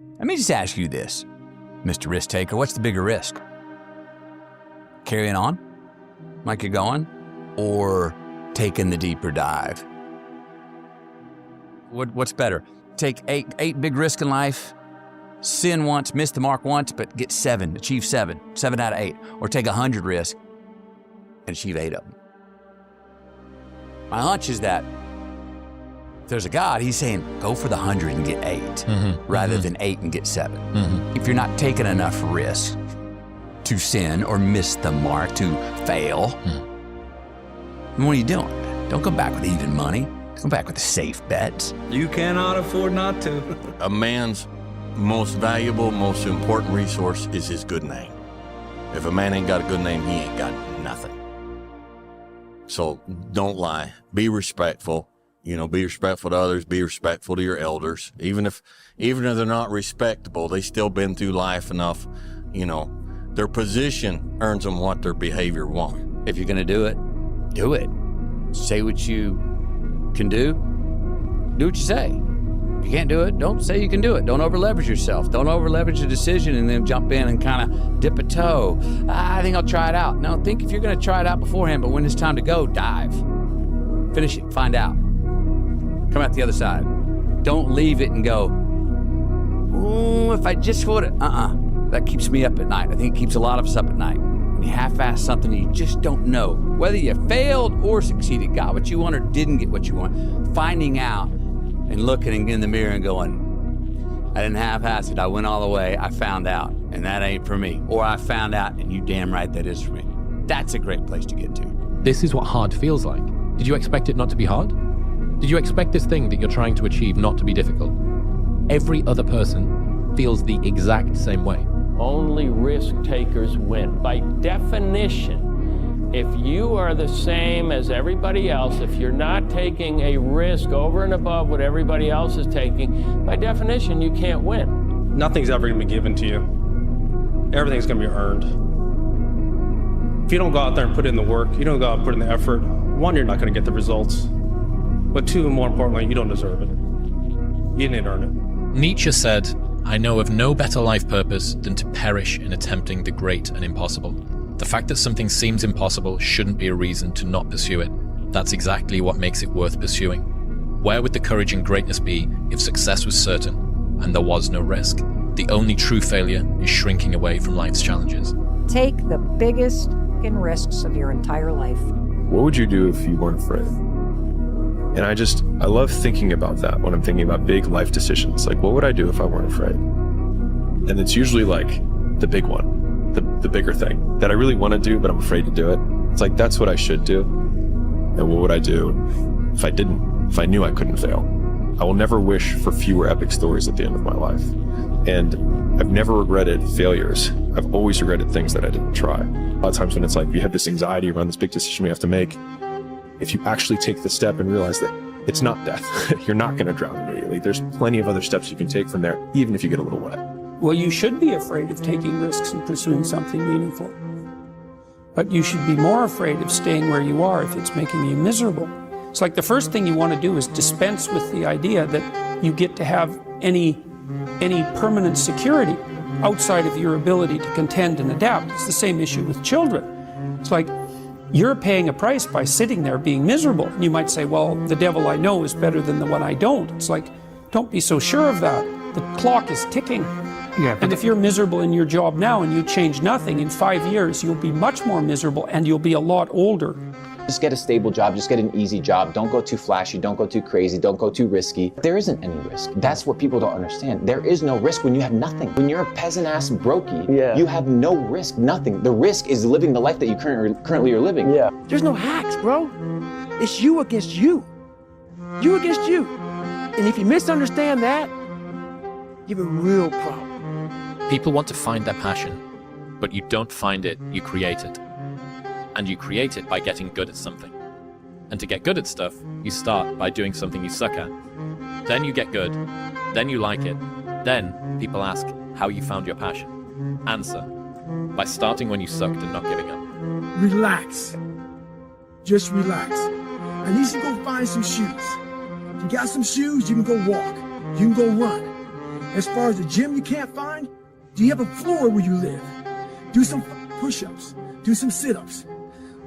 Let me just ask you this, Mr. Risk Taker. What's the bigger risk? Carrying on like you're going, or taking the deeper dive? What's better? Take eight big risks in life, sin once, miss the mark once, but get 7, achieve 7 out of 8, or take 100 risks and achieve 8 of them. My hunch is that if there's a God, he's saying, go for the 100 and get 8, rather than 8 and get 7. If you're not taking enough risk to sin or miss the mark, to fail, then what are you doing? Don't come back with even money. Come back with the safe bets. You cannot afford not to. A man's most valuable, most important resource is his good name. If a man ain't got a good name, he ain't got nothing. So don't lie. Be respectful. Be respectful to others. Be respectful to your elders. Even if they're not respectable, they still been through life enough. Their position earns them what their behavior won't. If you're going to do it, do it. Say what you can do. Do what you say. If you can't do it, don't say you can do it. Don't over-leverage yourself. Don't over-leverage a decision and then jump in and kind of dip a toe. I think I'll try it out. No, think if you're going to try it out beforehand, but when it's time to go, dive. Finish it. Find out. Come out the other side. Don't leave it and go, ooh, if I just would have, That keeps me up at night. I think it keeps a lot of us up at night. When you half-ass something and you just don't know whether you failed or succeeded, got what you want or didn't get what you want. Finding out and looking in the mirror and going, I didn't half-ass it. I went all the way. I found out, and that ain't for me. Or I found out, and you damn right that is for me. That's a great place to get to. This is what hard feels like. Did you expect it not to be hard? Did you expect this thing that you're trying to achieve not to be difficult? Every other person feels the exact same way. Only risk takers win. By definition, if you are the same as everybody else, if you're not taking a risk over and above what everybody else is taking, by definition, you can't win. Nothing's ever going to be given to you. Everything's going to be earned. If you don't go out there and put in the work, you don't go out and put in the effort, 1, you're not going to get the results. But 2, and more importantly, you don't deserve it. You didn't earn it. Nietzsche said, I know of no better life purpose than to perish in attempting the great and impossible. The fact that something seems impossible shouldn't be a reason to not pursue it. That's exactly what makes it worth pursuing. Where would the courage and greatness be if success was certain and there was no risk? The only true failure is shrinking away from life's challenges. Take the biggest risks of your entire life. What would you do if you weren't afraid? And I love thinking about that when I'm thinking about big life decisions. Like, what would I do if I weren't afraid? And it's usually like the big one, the bigger thing that I really want to do, but I'm afraid to do it. It's like, that's what I should do. And what would I do if I didn't, if I knew I couldn't fail? I will never wish for fewer epic stories at the end of my life. And I've never regretted failures. I've always regretted things that I didn't try. A lot of times when it's like, you have this anxiety around this big decision we have to make, if you actually take the step and realize that it's not death, you're not going to drown immediately. There's plenty of other steps you can take from there, even if you get a little wet. Well, you should be afraid of taking risks and pursuing something meaningful. But you should be more afraid of staying where you are if it's making you miserable. It's like the first thing you want to do is dispense with the idea that you get to have any permanent security outside of your ability to contend and adapt. It's the same issue with children. It's like, you're paying a price by sitting there being miserable. And you might say, well, the devil I know is better than the one I don't. It's like, don't be so sure of that. The clock is ticking. And if you're miserable in your job now and you change nothing, in 5 years, you'll be much more miserable and you'll be a lot older. Just get a stable job, just get an easy job. Don't go too flashy, don't go too crazy, don't go too risky. There isn't any risk. That's what people don't understand. There is no risk when you have nothing. When you're a peasant-ass brokey, you have no risk, nothing. The risk is living the life that you currently are living. There's no hacks, bro. It's you against you. You against you. And if you misunderstand that, you have a real problem. People want to find their passion, but you don't find it, you create it. And you create it by getting good at something. And to get good at stuff, you start by doing something you suck at. Then you get good. Then you like it. Then people ask how you found your passion. Answer: by starting when you sucked and not giving up. Relax. Just relax. I need you to go find some shoes. You got some shoes, you can go walk. You can go run. As far as the gym you can't find, do you have a floor where you live? Do some push-ups, do some sit-ups.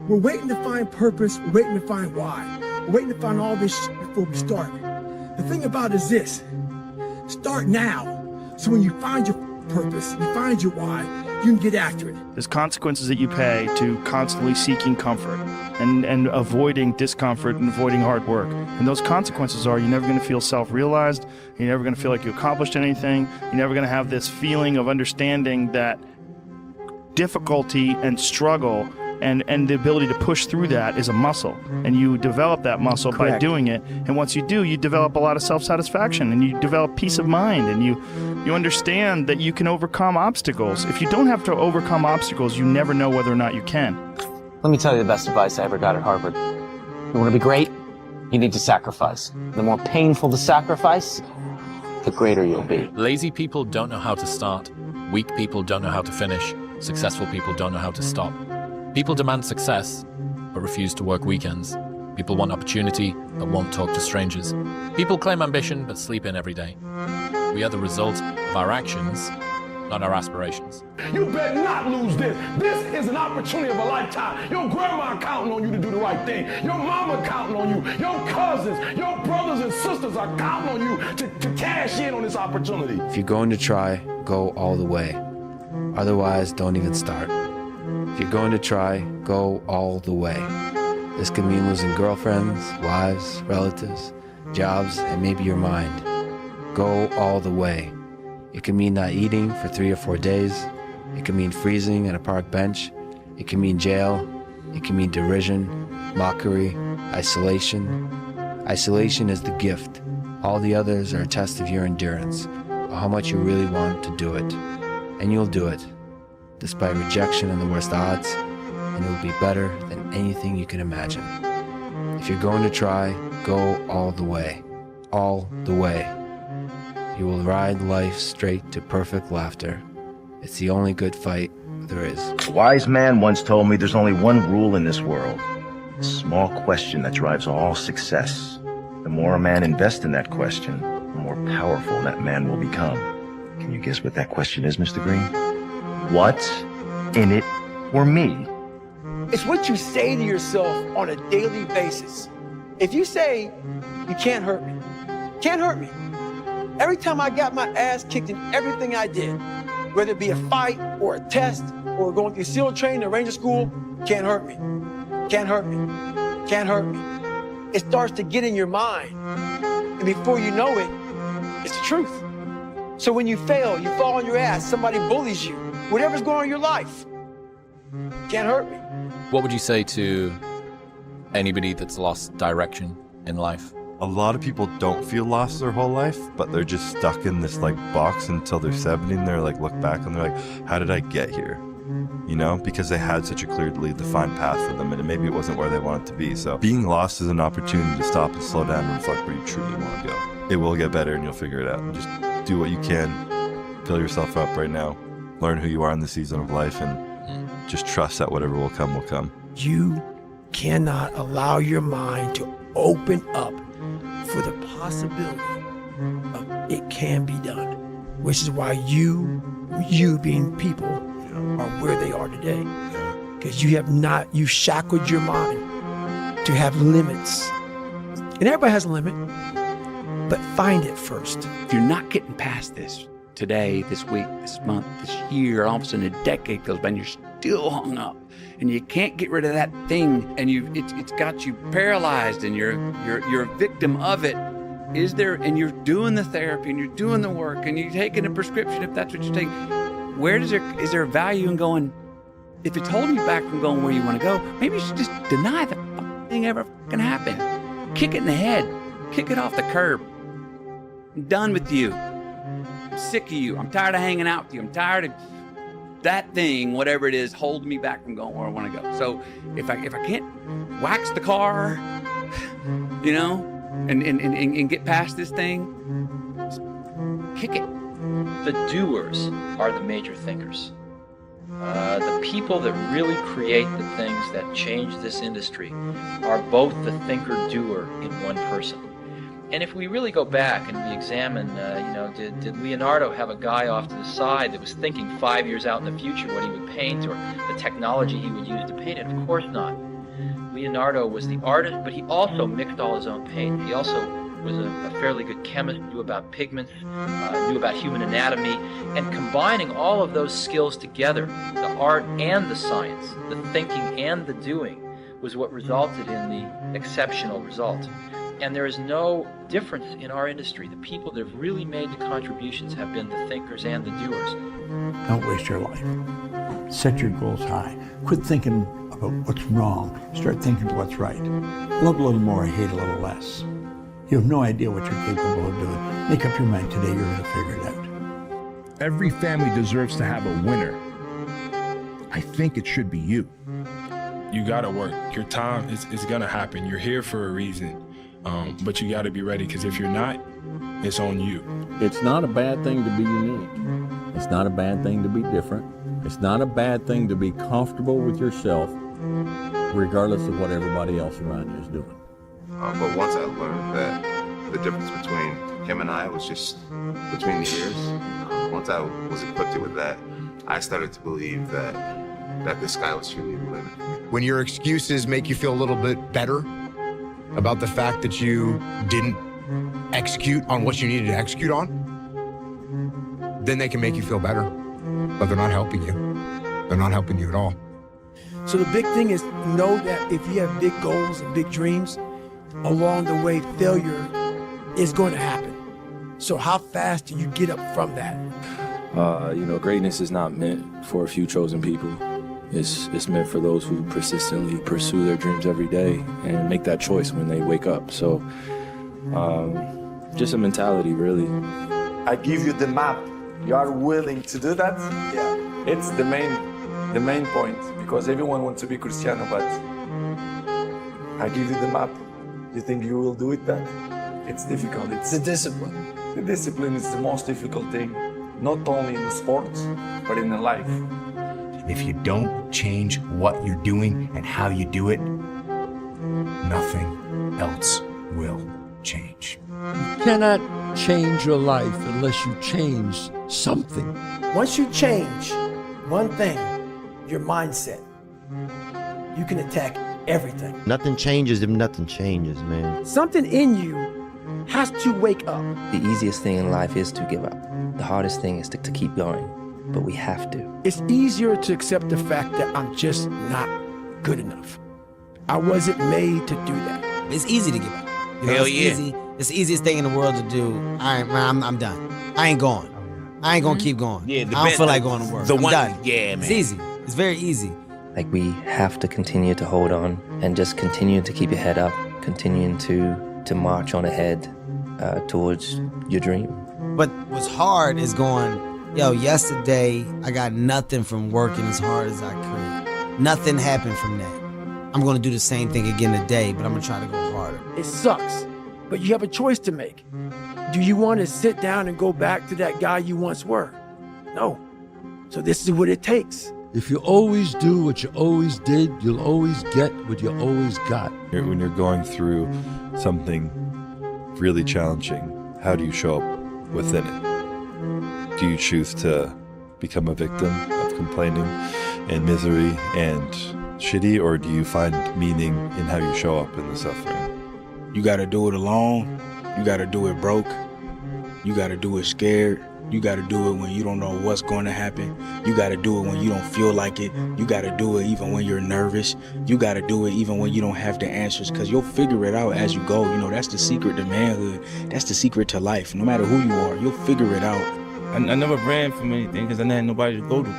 We're waiting to find purpose, we're waiting to find why. We're waiting to find all this shit before we start. The thing about it is this, start now. So when you find your purpose, you find your why, you can get after it. There's consequences that you pay to constantly seeking comfort and avoiding discomfort and avoiding hard work. And those consequences are you're never going to feel self-realized, you're never going to feel like you accomplished anything, you're never going to have this feeling of understanding that difficulty and struggle and the ability to push through that is a muscle, and you develop that muscle by doing it. And once you do, you develop a lot of self-satisfaction, and you develop peace of mind, and you understand that you can overcome obstacles. If you don't have to overcome obstacles, you never know whether or not you can. Let me tell you the best advice I ever got at Harvard. You want to be great? You need to sacrifice. The more painful the sacrifice, the greater you'll be. Lazy people don't know how to start. Weak people don't know how to finish. Successful people don't know how to stop. People demand success, but refuse to work weekends. People want opportunity, but won't talk to strangers. People claim ambition, but sleep in every day. We are the result of our actions, not our aspirations. You better not lose this. This is an opportunity of a lifetime. Your grandma counting on you to do the right thing. Your mama counting on you. Your cousins, your brothers and sisters are counting on you to cash in on this opportunity. If you're going to try, go all the way. Otherwise, don't even start. If you're going to try, go all the way. This could mean losing girlfriends, wives, relatives, jobs, and maybe your mind. Go all the way. It can mean not eating for 3 or 4 days. It can mean freezing on a park bench. It can mean jail. It can mean derision, mockery, isolation. Isolation is the gift. All the others are a test of your endurance, or how much you really want to do it. And you'll do it, despite rejection and the worst odds, and it will be better than anything you can imagine. If you're going to try, go all the way. All the way. You will ride life straight to perfect laughter. It's the only good fight there is. A wise man once told me there's only one rule in this world. A small question that drives all success. The more a man invests in that question, the more powerful that man will become. Can you guess what that question is, Mr. Green? What's in it for me? It's what you say to yourself on a daily basis. If you say, you can't hurt me, can't hurt me. Every time I got my ass kicked in everything I did, whether it be a fight or a test or going through SEAL training or Ranger school, can't hurt me, can't hurt me, can't hurt me. It starts to get in your mind. And before you know it, it's the truth. So when you fail, you fall on your ass, somebody bullies you, whatever's going on in your life, can't hurt me. What would you say to anybody that's lost direction in life? A lot of people don't feel lost their whole life, but they're just stuck in this like box until they're 70 and they're like, look back and they're like, how did I get here? You know, because they had such a clearly defined path for them and maybe it wasn't where they wanted to be. So being lost is an opportunity to stop and slow down and reflect where you truly want to go. It will get better and you'll figure it out. Just do what you can, fill yourself up right now, learn who you are in the season of life, and just trust that whatever will come will come. You cannot allow your mind to open up for the possibility of it can be done, which is why you being people are where they are today. Because you shackled your mind to have limits. And everybody has a limit, but find it first. If you're not getting past this today, this week, this month, this year, all of a sudden a decade goes by and you're still hung up and you can't get rid of that thing and it's got you paralyzed and you're a victim of it. Is there, and you're doing the therapy and you're doing the work and you're taking a prescription if that's what you're taking, is there value in going, if it's holding you back from going where you want to go, maybe you should just deny the thing ever can happen. Kick it in the head. Kick it off the curb. I'm done with you. I'm sick of you. I'm tired of hanging out with you. I'm tired of that thing, whatever it is, holding me back from going where I want to go. So if I can't wax the car, you know, and get past this thing, just kick it. The doers are the major thinkers. The people that really create the things that change this industry are both the thinker-doer in one person. And if we really go back and we examine, did Leonardo have a guy off to the side that was thinking 5 years out in the future what he would paint or the technology he would use to paint it? Of course not. Leonardo was the artist, but he also mixed all his own paint. He also was a fairly good chemist, knew about pigments, knew about human anatomy, and combining all of those skills together, the art and the science, the thinking and the doing, was what resulted in the exceptional result. And there is no difference in our industry. The people that have really made the contributions have been the thinkers and the doers. Don't waste your life. Set your goals high. Quit thinking about what's wrong. Start thinking of what's right. Love a little more, hate a little less. You have no idea what you're capable of doing. Make up your mind today, you're going to figure it out. Every family deserves to have a winner. I think it should be you. You gotta work. Your time is gonna happen. You're here for a reason, but you gotta be ready, because if you're not, it's on you. It's not a bad thing to be unique. It's not a bad thing to be different. It's not a bad thing to be comfortable with yourself, regardless of what everybody else around you is doing. But once I learned that the difference between him and I was just between the years, once I was equipped with that, I started to believe that the sky was truly the limit. When your excuses make you feel a little bit better about the fact that you didn't execute on what you needed to execute on, then they can make you feel better, but they're not helping you. They're not helping you at all. So the big thing is know that if you have big goals and big dreams, along the way, failure is going to happen. So how fast do you get up from that? Greatness is not meant for a few chosen people. It's meant for those who persistently pursue their dreams every day and make that choice when they wake up. So, just a mentality, really. I give you the map. You are willing to do that? Yeah. It's the main point, because everyone wants to be Cristiano, but I give you the map. You think you will do it then? It's difficult. It's the discipline. The discipline is the most difficult thing, not only in the sports, but in the life. If you don't change what you're doing and how you do it, nothing else will change. You cannot change your life unless you change something. Once you change one thing, your mindset, you can attack everything. Nothing changes if nothing changes, man. Something in you has to wake up. The easiest thing in life is to give up. The hardest thing is to keep going, but we have to. It's easier to accept the fact that I'm just not good enough. I wasn't made to do that. It's easy to give up. Hell it's yeah. Easy. It's the easiest thing in the world to do. I'm done. I ain't going. I ain't gonna keep going. Yeah, I don't feel like going to work. I'm done. Yeah, man. It's easy. It's very easy. Like, we have to continue to hold on and just continue to keep your head up, continuing to march on ahead towards your dream. But what's hard is going, yesterday I got nothing from working as hard as I could. Nothing happened from that. I'm gonna do the same thing again today, but I'm gonna try to go harder. It sucks, but you have a choice to make. Do you want to sit down and go back to that guy you once were? No. So this is what it takes. If you always do what you always did, you'll always get what you always got. When you're going through something really challenging, how do you show up within it? Do you choose to become a victim of complaining and misery and shitty, or do you find meaning in how you show up in the suffering? You gotta do it alone. You gotta do it broke. You gotta do it scared. You gotta do it when you don't know what's going to happen. You gotta do it when you don't feel like it. You gotta do it even when you're nervous. You gotta do it even when you don't have the answers, because you'll figure it out as you go. That's the secret to manhood. That's the secret to life. No matter who you are, you'll figure it out. I never ran from anything because I didn't have nobody to go to.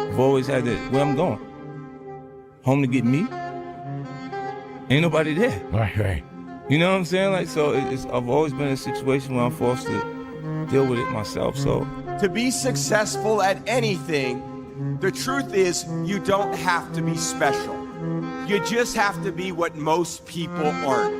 I've always had that, where I'm going. Home to get me. Ain't nobody there. Right. You know what I'm saying? I've always been in a situation where I'm forced to deal with it myself, so. To be successful at anything, the truth is you don't have to be special. You just have to be what most people aren't.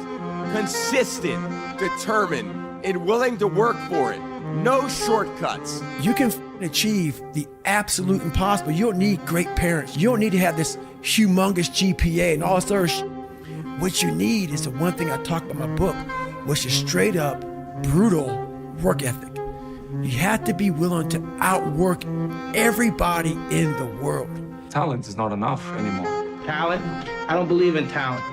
Consistent, determined, and willing to work for it. No shortcuts. You can achieve the absolute impossible. You don't need great parents. You don't need to have this humongous GPA and all this other What you need is the one thing I talk about in my book. was a straight up, brutal work ethic. You had to be willing to outwork everybody in the world. Talent is not enough anymore. Talent? I don't believe in talent.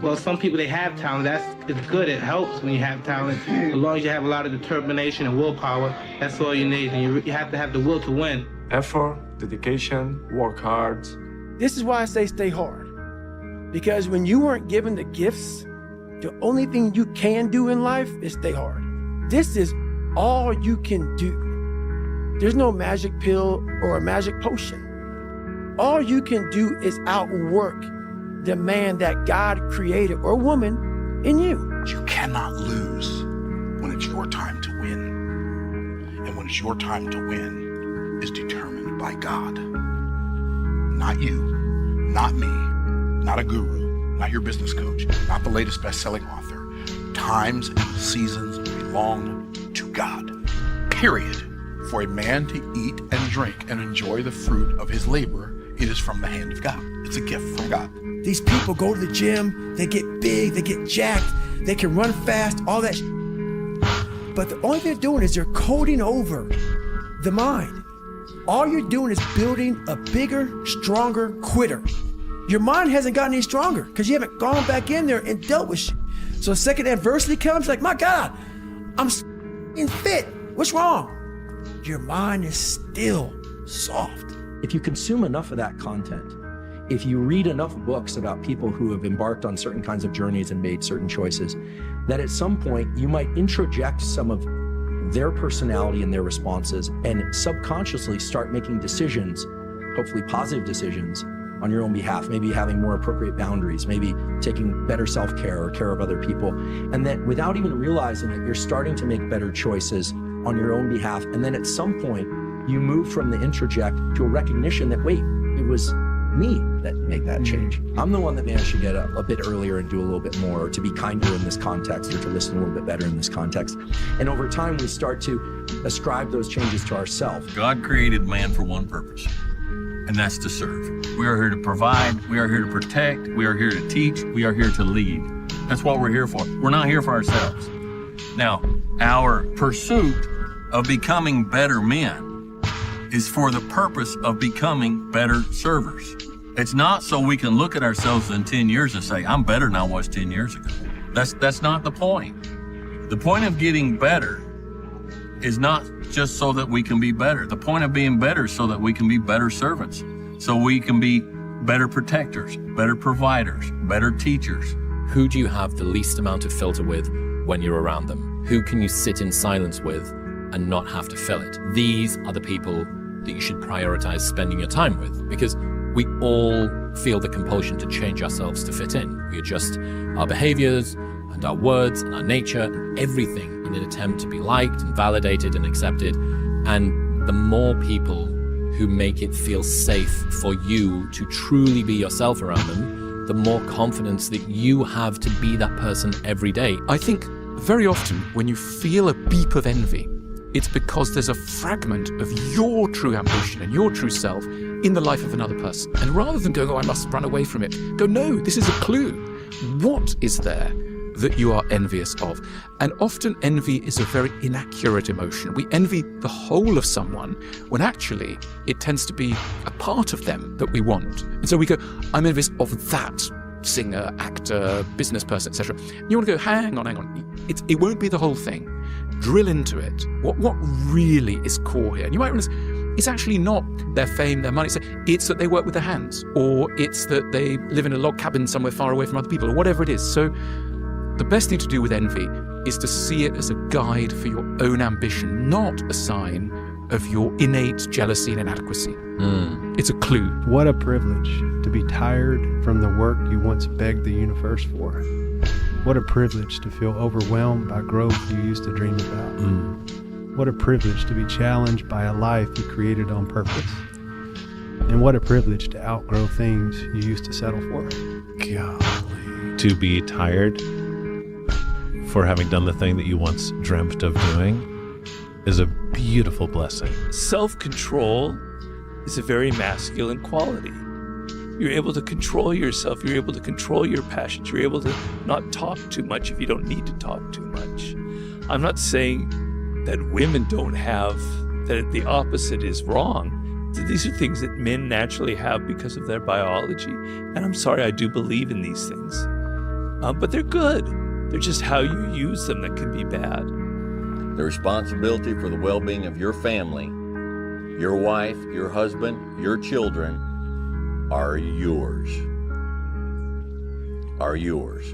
Well, some people, they have talent. It's good. It helps when you have talent. As long as you have a lot of determination and willpower, that's all you need. And you have to have the will to win. Effort, dedication, work hard. This is why I say stay hard. Because when you weren't given the gifts, the only thing you can do in life is stay hard. This is all you can do. There's no magic pill or a magic potion. All you can do is outwork the man that God created, or woman, in you. You cannot lose when it's your time to win. And when it's your time to win is determined by God. Not you, not me, not a guru, not your business coach, not the latest best-selling author. Times and seasons belong to God. Period. For a man to eat and drink and enjoy the fruit of his labor, it is from the hand of God. It's a gift from God. These people go to the gym, they get big, they get jacked, they can run fast, all that but the only thing they're doing is they're coding over the mind. All you're doing is building a bigger, stronger quitter. Your mind hasn't gotten any stronger because you haven't gone back in there and dealt with shit. So second adversity comes, like, my God, I'm fit. What's wrong? Your mind is still soft. If you consume enough of that content, if you read enough books about people who have embarked on certain kinds of journeys and made certain choices, that at some point you might introject some of their personality and their responses and subconsciously start making decisions, hopefully positive decisions, on your own behalf, maybe having more appropriate boundaries, maybe taking better self-care or care of other people. And that without even realizing it, you're starting to make better choices on your own behalf. And then at some point, you move from the introject to a recognition that, wait, it was me that made that change. I'm the one that managed to get a bit earlier and do a little bit more, or to be kinder in this context, or to listen a little bit better in this context. And over time, we start to ascribe those changes to ourselves. God created man for one purpose, and that's to serve. We are here to provide, we are here to protect, we are here to teach, we are here to lead. That's what we're here for. We're not here for ourselves. Now, our pursuit of becoming better men is for the purpose of becoming better servers. It's not so we can look at ourselves in 10 years and say, I'm better than I was 10 years ago. That's not the point. The point of getting better is not just so that we can be better. The point of being better is so that we can be better servants, so we can be better protectors, better providers, better teachers. Who do you have the least amount of filter with when you're around them? Who can you sit in silence with and not have to fill it? These are the people that you should prioritize spending your time with, because we all feel the compulsion to change ourselves to fit in. We adjust our behaviors and our words and our nature and everything in an attempt to be liked and validated and accepted. And the more people who make it feel safe for you to truly be yourself around them, the more confidence that you have to be that person every day. I think very often when you feel a beep of envy, it's because there's a fragment of your true ambition and your true self in the life of another person. And rather than going, oh, I must run away from it, go, no, this is a clue. What is there that you are envious of? And often envy is a very inaccurate emotion. We envy the whole of someone when actually it tends to be a part of them that we want. And so we go, I'm envious of that singer, actor, business person, etc. You want to go, hang on. It won't be the whole thing. Drill into it. What really is core here? And you might realize it's actually not their fame, their money. It's that they work with their hands, or it's that they live in a log cabin somewhere far away from other people, or whatever it is. So the best thing to do with envy is to see it as a guide for your own ambition, not a sign of your innate jealousy and inadequacy. It's a clue. What a privilege to be tired from the work you once begged the universe for. What a privilege to feel overwhelmed by growth you used to dream about. What a privilege to be challenged by a life you created on purpose. And what a privilege to outgrow things you used to settle for. Golly. To be tired for having done the thing that you once dreamt of doing is a beautiful blessing. Self-control is a very masculine quality. You're able to control yourself. You're able to control your passions. You're able to not talk too much if you don't need to talk too much. I'm not saying that women don't have, that the opposite is wrong. These are things that men naturally have because of their biology. And I'm sorry, I do believe in these things. But they're good. They're just how you use them that can be bad. The responsibility for the well-being of your family, your wife, your husband, your children, are yours. Are yours.